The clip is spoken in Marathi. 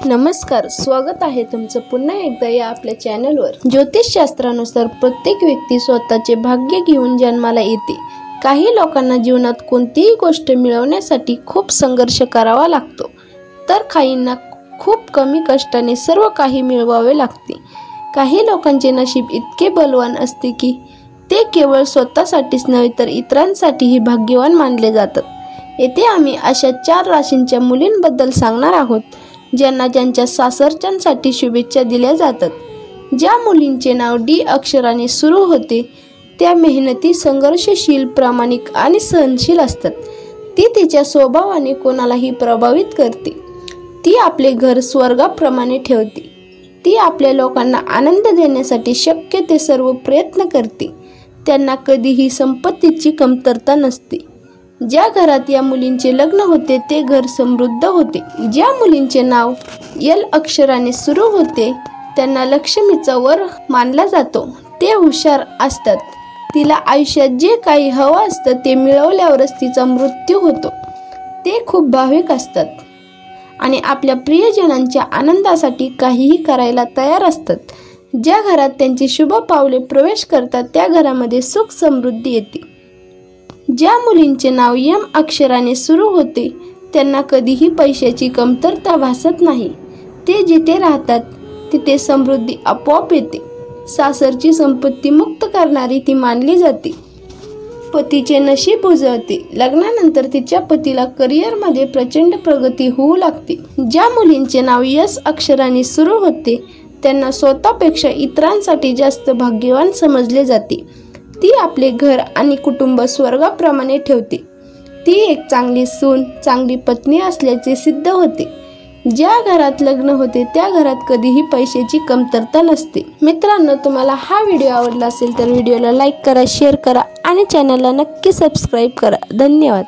नमस्कार, स्वागत आहे तुमचं पुन्हा एकदा या आपल्या चॅनलवर। ज्योतिषशास्त्रानुसार प्रत्येक व्यक्ती स्वतःचे भाग्य घेऊन जन्माला येते। काही लोकांना जीवनात कोणतीही गोष्ट मिळवण्यासाठी खूप संघर्ष करावा लागतो, तर काहींना खूप कमी कष्टाने सर्व काही मिळवावे लागते। काही लोकांचे नशीब इतके बलवान असते की ते केवळ स्वतःसाठीच नव्हे तर इतरांसाठीही भाग्यवान मानले जातात। येथे आम्ही अशा 4 राशींच्या मुलींबद्दल सांगणार आहोत ज्यांना त्यांच्या सासरच्यांसाठी शुभेच्छा दिल्या जातात। ज्या मुलींचे नाव डी अक्षराने सुरू होते त्या मेहनती, संघर्षशील, प्रामाणिक आणि सहनशील असतात। ती तिच्या स्वभावाने कोणालाही प्रभावित करते। ती आपले घर स्वर्गाप्रमाणे ठेवते। ती आपल्या लोकांना आनंद देण्यासाठी शक्य ते सर्व प्रयत्न करते। त्यांना कधीही संपत्तीची कमतरता नसते। ज्या घरात या मुलींचे लग्न होते ते घर समृद्ध होते। ज्या मुलींचे नाव एल अक्षराने सुरू होते त्यांना लक्ष्मीचा वर मानला जातो। ते हुशार असतात। तिला आयुष्यात जे काही हवं असतं ते मिळवल्यावरच तिचा मृत्यू होतो। ते खूप भाविक असतात आणि आपल्या प्रियजनांच्या आनंदासाठी काहीही करायला तयार असतात। ज्या घरात त्यांची शुभ पावले प्रवेश करतात त्या घरामध्ये सुख समृद्धी येते। ज्या मुलींचे नाव एम अक्षराने सुरू होते त्यांना कधीही पैशाची कमतरता भासत नाही। ते जिथे राहतात तिथे समृद्धी आपोआप येते। सासरची संपत्ती मुक्त करणारी ती मानली जाते। पतीचे नशीब उजळते। लग्नानंतर तिच्या पतीला करिअरमध्ये प्रचंड प्रगती होऊ लागते। ज्या मुलींचे नाव यस अक्षराने सुरू होते त्यांना स्वतःपेक्षा इतरांसाठी जास्त भाग्यवान समजले जाते। ती आपले घर आणि कुटुंब स्वर्गाप्रमाणे ठेवते। ती एक चांगली सून, चांगली पत्नी असल्याचे सिद्ध होते। ज्या घरात लग्न होते त्या घरात कधीही पैशाची कमतरता नसते। मित्रांनो, तुम्हाला हा व्हिडिओ आवडला असेल तर व्हिडिओला लाईक करा, शेअर करा आणि चॅनलला नक्की सबस्क्राईब करा। धन्यवाद।